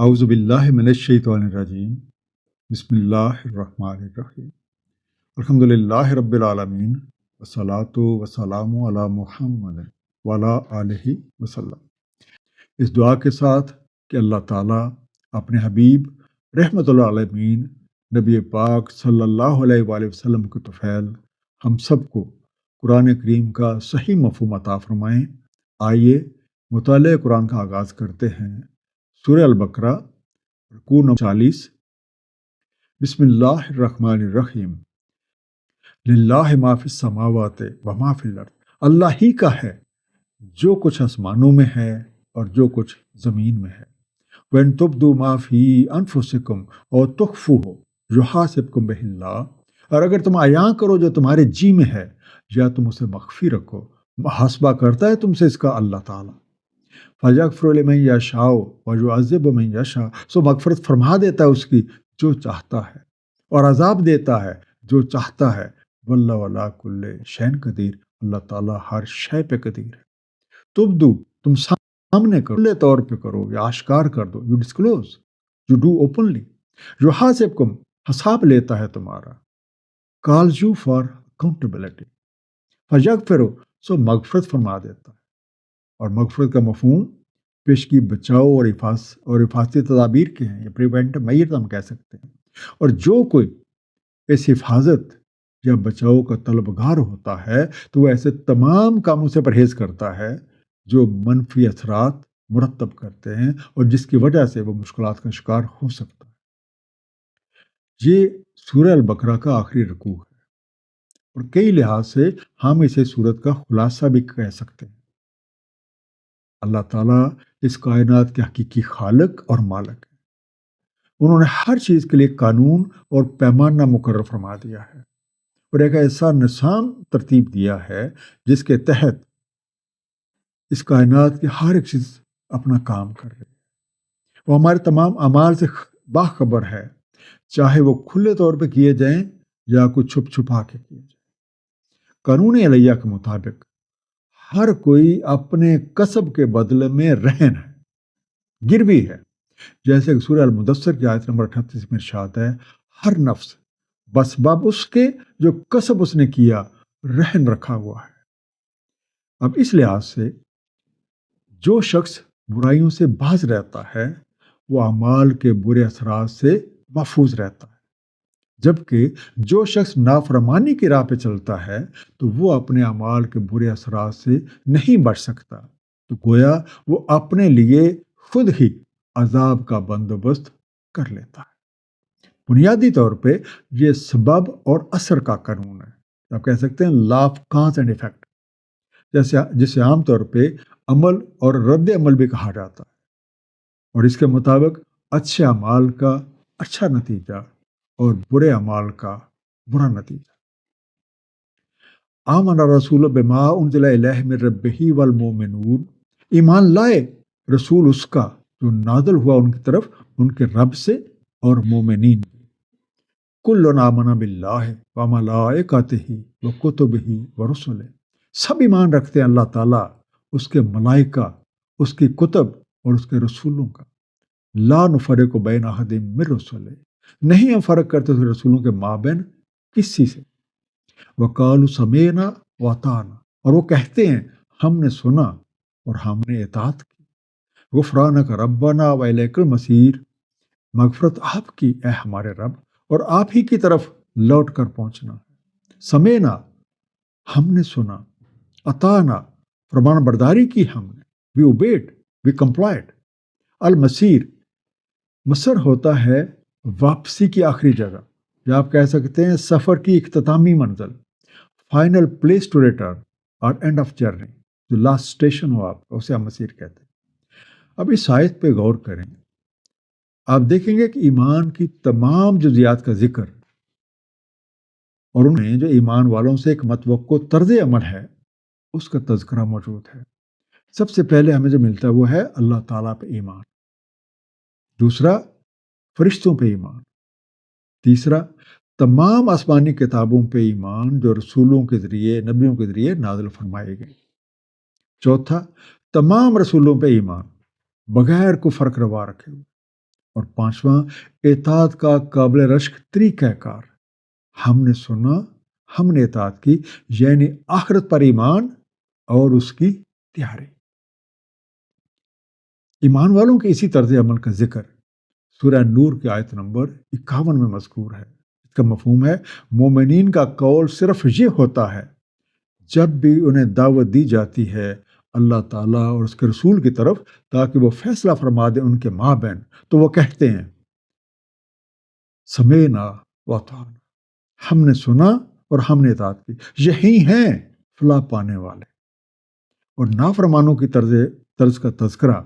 اعوذ باللہ من الشیطان الرجیم بسم اللہ الرحمن الرحیم الحمد للہ رب العالمین والصلاة والسلام علی محمد وعلی آلہ وسلم۔ اس دعا کے ساتھ کہ اللہ تعالیٰ اپنے حبیب رحمت العالمین نبی پاک صلی اللہ علیہ وآلہ وسلم کے طفیل ہم سب کو قرآن کریم کا صحیح مفہوم عطا فرمائیں۔ آئیے مطالعہ قرآن کا آغاز کرتے ہیں۔ سورہ البقرہ رکوع 40۔ بسم اللہ الرحمن الرحیم۔ للہ ما فی السماوات و ما فی الارض، اللہ ہی کا ہے جو کچھ آسمانوں میں ہے اور جو کچھ زمین میں ہے۔ وَإِن تُبْدُوا مَا فِي أَنفُسِكُمْ أَوْ تُخْفُوهُ يُحَاسِبْكُم بِهِ اللَّهُ، اور اگر تم عیاں کرو جو تمہارے جی میں ہے یا تم اسے مخفی رکھو، محاسبہ کرتا ہے تم سے اس کا اللہ تعالیٰ۔ فَيَغْفِرُ لِمَن يَشَاءُ وَيُعَذِّبُ مَن يَشَاءُ، سو مغفرت فرما دیتا ہے اس کی جو چاہتا ہے اور عذاب دیتا ہے جو چاہتا ہے۔ وَاللَّهُ عَلَىٰ كُلِّ شَيْءٍ قدیر، اللہ تعالیٰ ہر شے پہ قدیر ہے۔ تبدو، تم سامنے کرو، کھلے طور پہ کرو یا اشکار کر دو، you disclose, you do openly. یحاسبکم، حساب لیتا ہے تمہارا، کالز یو فار اکاؤنٹیبلٹی۔ فیغفر، سو مغفرت فرما دیتا ہے۔ اور مغفرت کا مفہوم پیشگی بچاؤ اور حفاظتی تدابیر کے ہیں، یا پریونٹ میئر ہم کہہ سکتے ہیں۔ اور جو کوئی اس حفاظت یا بچاؤ کا طلبگار ہوتا ہے تو وہ ایسے تمام کاموں سے پرہیز کرتا ہے جو منفی اثرات مرتب کرتے ہیں اور جس کی وجہ سے وہ مشکلات کا شکار ہو سکتا ہے۔ یہ سورہ البقرہ کا آخری رکوع ہے اور کئی لحاظ سے ہم اسے سورت کا خلاصہ بھی کہہ سکتے ہیں۔ اللہ تعالیٰ اس کائنات کے حقیقی خالق اور مالک ہے۔ انہوں نے ہر چیز کے لیے قانون اور پیمانہ مقرر فرما دیا ہے اور ایک ایسا نظام ترتیب دیا ہے جس کے تحت اس کائنات کی ہر ایک چیز اپنا کام کر رہی ہے۔ وہ ہمارے تمام اعمال سے باخبر ہے، چاہے وہ کھلے طور پہ کیے جائیں یا کچھ چھپ چھپا کے کیے جائیں۔ قانون الہیہ کے مطابق ہر کوئی اپنے کسب کے بدلے میں رہن ہے، گروی ہے۔ جیسے کہ سورہ المدثر کی آیت نمبر 38 میں ارشاد ہے، ہر نفس بسبب اس کے جو کسب اس نے کیا رہن رکھا ہوا ہے۔ اب اس لحاظ سے جو شخص برائیوں سے باز رہتا ہے وہ اعمال کے برے اثرات سے محفوظ رہتا ہے، جبکہ جو شخص نافرمانی کی راہ پہ چلتا ہے تو وہ اپنے اعمال کے برے اثرات سے نہیں بچ سکتا، تو گویا وہ اپنے لیے خود ہی عذاب کا بندوبست کر لیتا ہے۔ بنیادی طور پہ یہ سبب اور اثر کا قانون ہے، آپ کہہ سکتے ہیں law of cause and effect, جسے عام طور پہ عمل اور رد عمل بھی کہا جاتا ہے، اور اس کے مطابق اچھے اعمال کا اچھا نتیجہ اور برے اعمال کا برا نتیجہ۔ آمن الرسول بما انزل الیہ من ربہ والمؤمنون، ایمان لائے رسول اس کا جو نازل ہوا ان کی طرف ان کے رب سے اور مومنین۔ کل آمن باللہ وملائکتہ وکتبہ ورسلہ، سب ایمان رکھتے ہیں اللہ تعالیٰ، اس کے ملائکہ، اس کی کتب اور اس کے رسولوں کا۔ لا نفرق بین احد من رسلہ، نہیں ہم فرق کرتے تھے رسولوں کے مابین کسی سے۔ وقالوا سمعنا واطعنا، اور وہ کہتے ہیں ہم نے سنا اور ہم نے اطاعت کی۔ غفرانک ربنا والیک المصیر، مغفرت آپ کی اے ہمارے رب، اور آپ ہی کی طرف لوٹ کر پہنچنا ہے۔ سمعنا، ہم نے سنا، اطعنا، فرمان برداری کی ہم نے، وی اوبیڈ، وی کمپلائڈ۔ المصیر، مصر ہوتا ہے واپسی کی آخری جگہ، یا آپ کہہ سکتے ہیں سفر کی اختتامی منزل، فائنل پلیس ٹو ریٹرن اور اینڈ آف جرنی، جو لاسٹ اسٹیشن ہو آپ کا، اسے ہم مسیر کہتے ہیں۔ اب اس آیت پہ غور کریں، آپ دیکھیں گے کہ ایمان کی تمام جزیات کا ذکر اور انہیں جو ایمان والوں سے ایک متوقع طرز عمل ہے اس کا تذکرہ موجود ہے۔ سب سے پہلے ہمیں جو ملتا ہے وہ ہے اللہ تعالیٰ پہ ایمان، دوسرا فرشتوں پہ ایمان، تیسرا تمام آسمانی کتابوں پہ ایمان جو رسولوں کے ذریعے، نبیوں کے ذریعے نازل فرمائی گئی، چوتھا تمام رسولوں پہ ایمان بغیر کوئی فرق روا رکھے ہوئے، اور پانچواں، اطاعت کا قابل رشک طریقہ کار. ہم نے سنا، ہم نے اطاعت کی، یعنی آخرت پر ایمان اور اس کی تیاری. ایمان والوں کے اسی طرز عمل کا ذکر سورہ نور کی آیت نمبر 51 میں مذکور ہے. اس کا مفہوم ہے مومنین کا قول صرف یہ ہوتا ہے جب بھی انہیں دعوت دی جاتی ہے اللہ تعالیٰ اور اس کے رسول کی طرف تاکہ وہ فیصلہ فرما دیں ان کے مابین، تو وہ کہتے ہیں سمینا واطعنا، ہم نے سنا اور ہم نے اطاعت کی، یہی ہیں فلاح پانے والے. اور نافرمانوں کی طرز کا تذکرہ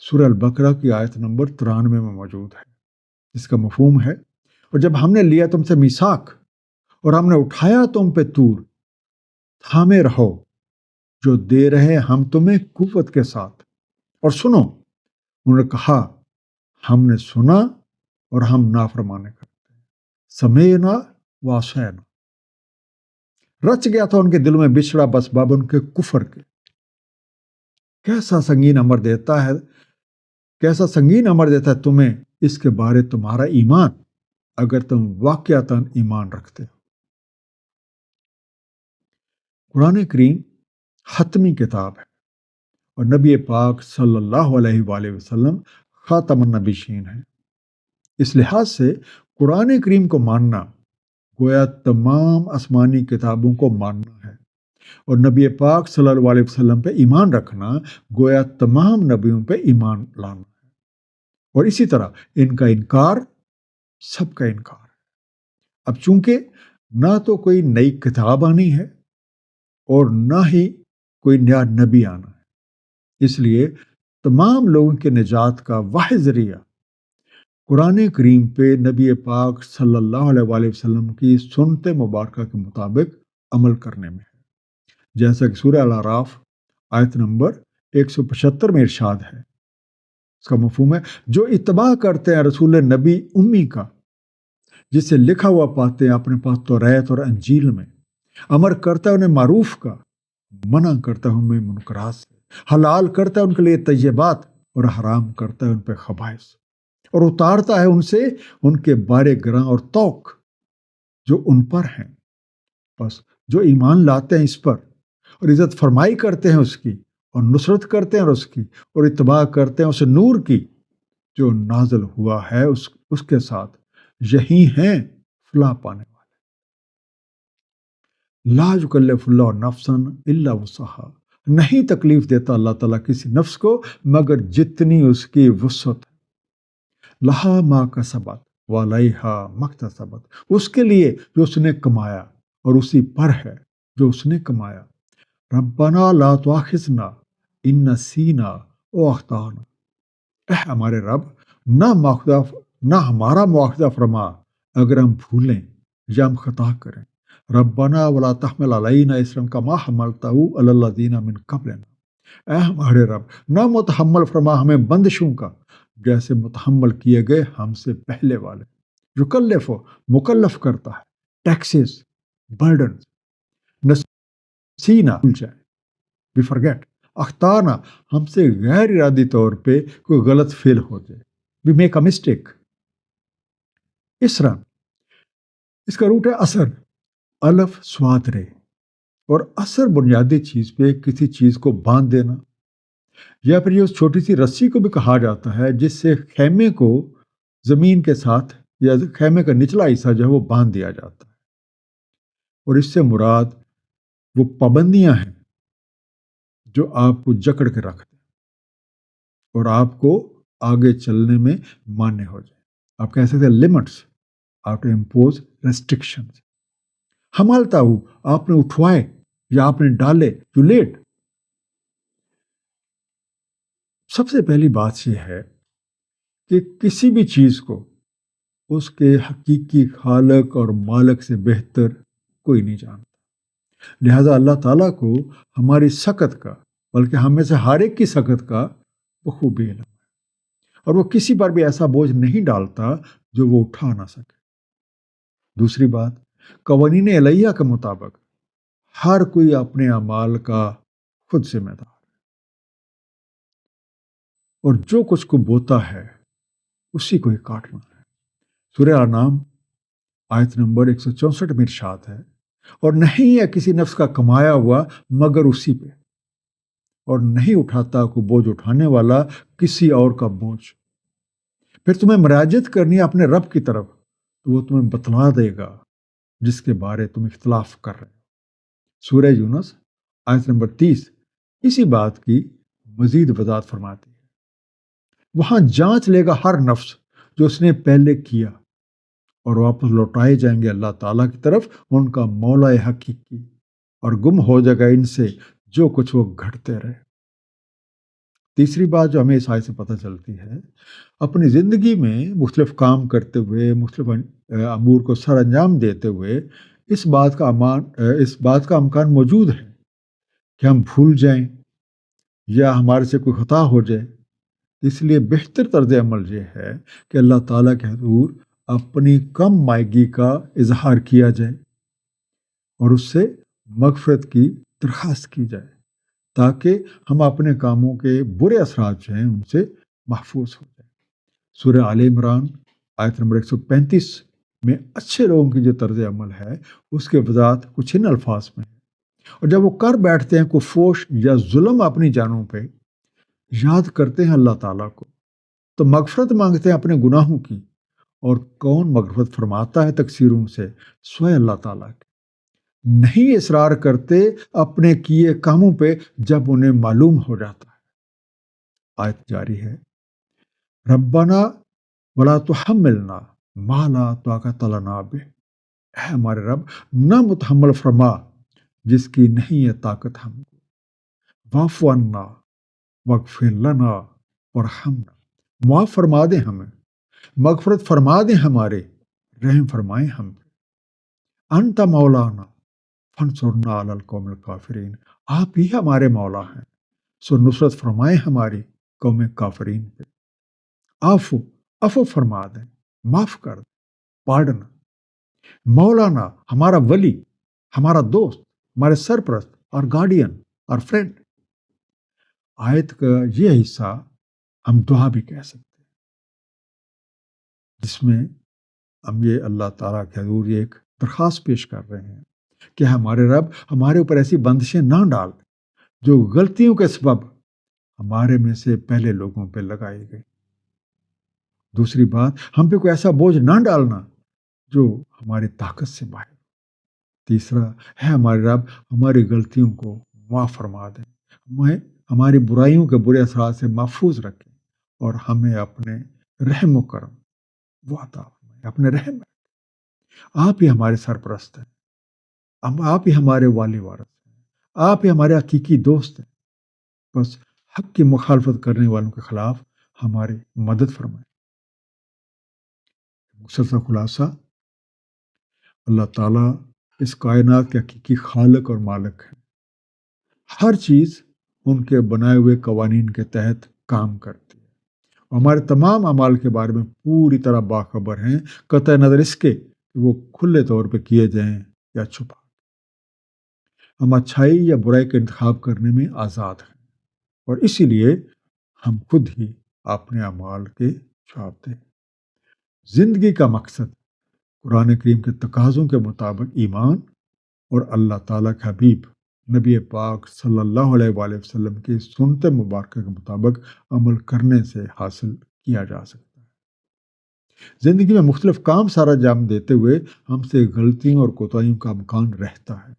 سورہ البقرہ کی آیت نمبر 93 میں موجود ہے. اس کا مفہوم ہے اور جب ہم نے لیا تم سے میثاق اور ہم نے اٹھایا تم پہ طور، تھامے رہو جو دے رہے ہم تمہیں قوت کے ساتھ، اور سنو. انہوں نے کہا ہم نے سنا اور ہم نافرمانے کرتے ہیں، سمینا وعصینا. رچ گیا تھا ان کے دلوں میں بچھڑا بس باب ان کے کفر کے. کیسا سنگین امر دیتا ہے تمہیں اس کے بارے تمہارا ایمان، اگر تم واقعتاً ایمان رکھتے ہو. قرآن کریم حتمی کتاب ہے اور نبی پاک صلی اللہ علیہ وآلہ وسلم خاتم النبیین ہیں. اس لحاظ سے قرآن کریم کو ماننا گویا تمام آسمانی کتابوں کو ماننا ہے، اور نبی پاک صلی اللہ علیہ وسلم پہ ایمان رکھنا گویا تمام نبیوں پہ ایمان لانا ہے. اور اسی طرح ان کا انکار سب کا انکار ہے. اب چونکہ نہ تو کوئی نئی کتاب آنی ہے اور نہ ہی کوئی نیا نبی آنا ہے، اس لیے تمام لوگوں کے نجات کا واحد ذریعہ قرآن کریم پہ نبی پاک صلی اللہ علیہ وآلہ وسلم کی سنت مبارکہ کے مطابق عمل کرنے میں ہے. جیسا کہ سورہ الاعراف آیت نمبر 175 میں ارشاد ہے. اس کا مفہوم ہے جو اتباع کرتے ہیں رسول نبی امی کا جسے لکھا ہوا پاتے ہیں اپنے پاس توریت اور انجیل میں، امر کرتا ہے انہیں معروف کا، منع کرتا ہے انہیں منکرات سے، حلال کرتا ہے ان کے لیے طیبات اور حرام کرتا ہے ان پہ خبائث، اور اتارتا ہے ان سے ان کے بارے گراں اور توق جو ان پر ہیں. بس جو ایمان لاتے ہیں اس پر اور عزت فرمائی کرتے ہیں اس کی اور نصرت کرتے ہیں اور اس کی اور اتباع کرتے ہیں اس نور کی جو نازل ہوا ہے اس کے ساتھ، یہی ہیں فلاح پانے والے. لا یکلف اللہ نفسا الا وسعہا، نہیں تکلیف دیتا اللہ تعالیٰ کسی نفس کو مگر جتنی اس کی وسعت. لہا ما کسبت وعلیہا ما اکتسبت، اس کے لیے جو اس نے کمایا اور اسی پر ہے جو اس نے کمایا. ربنا لا تؤاخذنا ان نسینا او اخطانا، اے ہمارے رب نہ ہمارا مواخذہ فرما اگر ہم بھولیں یا ہم خطا کریں. ربنا ولا تحمل علینا اسرا کما حملتہ علی الذین من قبلنا، اے ہمارے رب نہ متحمل فرما ہمیں بندشوں کا جیسے متحمل کیے گئے ہم سے پہلے والے. یکلف مکلف کرتا ہے، ٹیکسز، برڈن. نسینا بھول جائے، we forget. اخطانا ہم سے غیر ارادی طور پہ کوئی غلط فعل ہو جائے، we make a mistake. اسرا اس کا روٹ ہے اثر، الف سواد رے، اور اثر بنیادی چیز پہ کسی چیز کو باندھ دینا، یا پھر یہ اس چھوٹی سی رسی کو بھی کہا جاتا ہے جس سے خیمے کو زمین کے ساتھ یا خیمے کا نچلا حصہ جو ہے وہ باندھ دیا جاتا ہے. اور اس سے مراد وہ پابندیاں ہیں جو آپ کو جکڑ کے رکھ دیں اور آپ کو آگے چلنے میں مانے ہو جائے. آپ کہہ سکتے ہیں لمٹس، آپ نے امپوز ریسٹرکشنز. حملتا ہو آپ نے اٹھوائے یا آپ نے ڈالے، یو لیٹ. سب سے پہلی بات یہ ہے کہ کسی بھی چیز کو اس کے حقیقی خالق اور مالک سے بہتر کوئی نہیں جانتا. لہذا اللہ تعالیٰ کو ہماری سکت کا بلکہ ہم میں سے ہر ایک کی سکت کا بخوبی علم ہے، اور وہ کسی پر بھی ایسا بوجھ نہیں ڈالتا جو وہ اٹھا نہ سکے. دوسری بات، قوانین الہیہ کے مطابق ہر کوئی اپنے اعمال کا خود ذمہ دار ہے، اور جو کچھ کو بوتا ہے اسی کو ہی کاٹنا ہے۔ سورہ انعام آیت نمبر 164 میں ارشاد ہے، اور نہیں ہے کسی نفس کا کمایا ہوا مگر اسی پہ، اور نہیں اٹھاتا کوئی بوجھ اٹھانے والا کسی اور کا بوجھ۔ پھر تمہیں مراجعت کرنی ہے اپنے رب کی طرف، تو وہ تمہیں بتلا دے گا جس کے بارے تم اختلاف کر رہے ہو۔ سورہ یونس آیت نمبر 30 اسی بات کی مزید وضاحت فرماتی ہے۔ وہاں جانچ لے گا ہر نفس جو اس نے پہلے کیا، اور واپس لوٹائے جائیں گے اللہ تعالیٰ کی طرف ان کا مولا حقیقی، اور گم ہو جائے گا ان سے جو کچھ وہ گھڑتے رہے۔ تیسری بات جو ہمیں اس آیت سے پتہ چلتی ہے، اپنی زندگی میں مختلف کام کرتے ہوئے، مختلف امور کو سر انجام دیتے ہوئے اس بات کا امکان موجود ہے کہ ہم بھول جائیں یا ہمارے سے کوئی خطا ہو جائے۔ اس لیے بہتر طرز عمل یہ ہے کہ اللہ تعالیٰ کے حضور اپنی کم مائگی کا اظہار کیا جائے اور اس سے مغفرت کی درخواست کی جائے، تاکہ ہم اپنے کاموں کے برے اثرات جو ہیں ان سے محفوظ ہو جائیں۔ سورہ آل عمران آیت نمبر 135 میں اچھے لوگوں کی جو طرز عمل ہے اس کے وضاحت کچھ ان الفاظ میں ہے، اور جب وہ کر بیٹھتے ہیں کوئی فوش یا ظلم اپنی جانوں پہ، یاد کرتے ہیں اللہ تعالیٰ کو تو مغفرت مانگتے ہیں اپنے گناہوں کی، اور کون مغفرت فرماتا ہے تقصیروں سے سوائے اللہ تعالیٰ کے۔ نہیں اصرار کرتے اپنے کیے کاموں پہ جب انہیں معلوم ہو جاتا ہے۔ آیت جاری ہے، ربنا ولا تحملنا ما لا طاقت لنا بہ، اے ہمارے رب نہ متحمل فرما جس کی نہیں ہے طاقت ہم کو، واعف عنا واغفر لنا وارحمنا، معاف فرما دیں ہمیں، مغفرت فرما دیں ہمارے، رحم فرمائیں ہم پہ، انت مولانا فانصرنا علی القوم الکافرین، آپ ہی ہمارے مولا ہیں سو نصرت فرمائیں ہماری قوم کافرین پہ۔ عفو فرما دیں، معاف کر دیں، پارڈن۔ مولانا ہمارا ولی، ہمارا دوست، ہمارے سرپرست اور گارڈین اور فرینڈ۔ آیت کا یہ حصہ ہم دعا بھی کہہ سکتے ہیں، جس میں ہم یہ اللہ تعالیٰ کے حضور یہ ایک درخواست پیش کر رہے ہیں کہ ہمارے رب ہمارے اوپر ایسی بندشیں نہ ڈال جو غلطیوں کے سبب ہمارے میں سے پہلے لوگوں پہ لگائی گئی۔ دوسری بات، ہم پہ کوئی ایسا بوجھ نہ ڈالنا جو ہماری طاقت سے باہر۔ تیسرا ہے ہمارے رب ہماری غلطیوں کو معاف فرما دیں، ہمیں ہماری برائیوں کے برے اثرات سے محفوظ رکھیں، اور ہمیں اپنے رحم و کرم وہ عطا فرمائیں، اپنے رحم۔ آپ ہی ہمارے سرپرست ہیں، آپ ہی ہمارے والی وارث ہیں، آپ ہی ہمارے حقیقی دوست ہیں، بس حق کی مخالفت کرنے والوں کے خلاف ہماری مدد فرمائیں۔ مختصر خلاصہ، اللہ تعالیٰ اس کائنات کے حقیقی خالق اور مالک ہے۔ ہر چیز ان کے بنائے ہوئے قوانین کے تحت کام کرتی ہے، اور ہمارے تمام اعمال کے بارے میں پوری طرح باخبر ہیں، قطع نظر اس کے کہ وہ کھلے طور پہ کیے جائیں یا چھپا۔ ہم اچھائی یا برائی کا انتخاب کرنے میں آزاد ہیں، اور اسی لیے ہم خود ہی اپنے اعمال کے جواب دیں۔ زندگی کا مقصد قرآن کریم کے تقاضوں کے مطابق ایمان اور اللہ تعالیٰ کے حبیب نبی پاک صلی اللہ علیہ وآلہ وسلم کی سنت مبارکہ کے مطابق عمل کرنے سے حاصل کیا جا سکتا ہے۔ زندگی میں مختلف کام سارا انجام دیتے ہوئے ہم سے غلطیوں اور کوتاہیوں کا امکان رہتا ہے،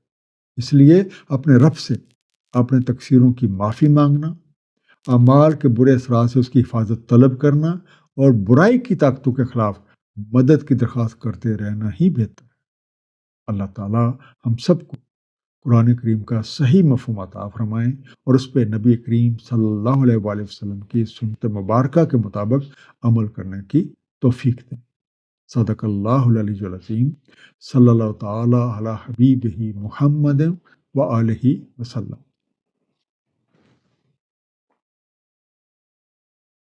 اس لیے اپنے رب سے اپنے تقصیروں کی معافی مانگنا، اعمال کے برے اثرات سے اس کی حفاظت طلب کرنا، اور برائی کی طاقتوں کے خلاف مدد کی درخواست کرتے رہنا ہی بہتر ہے۔ اللہ تعالیٰ ہم سب کو قرآن کریم کا صحیح مفہوم عطا فرمائیں، اور اس پہ نبی کریم صلی اللہ علیہ وآلہ وسلم کی سنت مبارکہ کے مطابق عمل کرنے کی توفیق دیں۔ صدق اللہ العلی العظیم، صلی اللہ تعالیٰ علی حبیبہ محمد وآلہ وسلم۔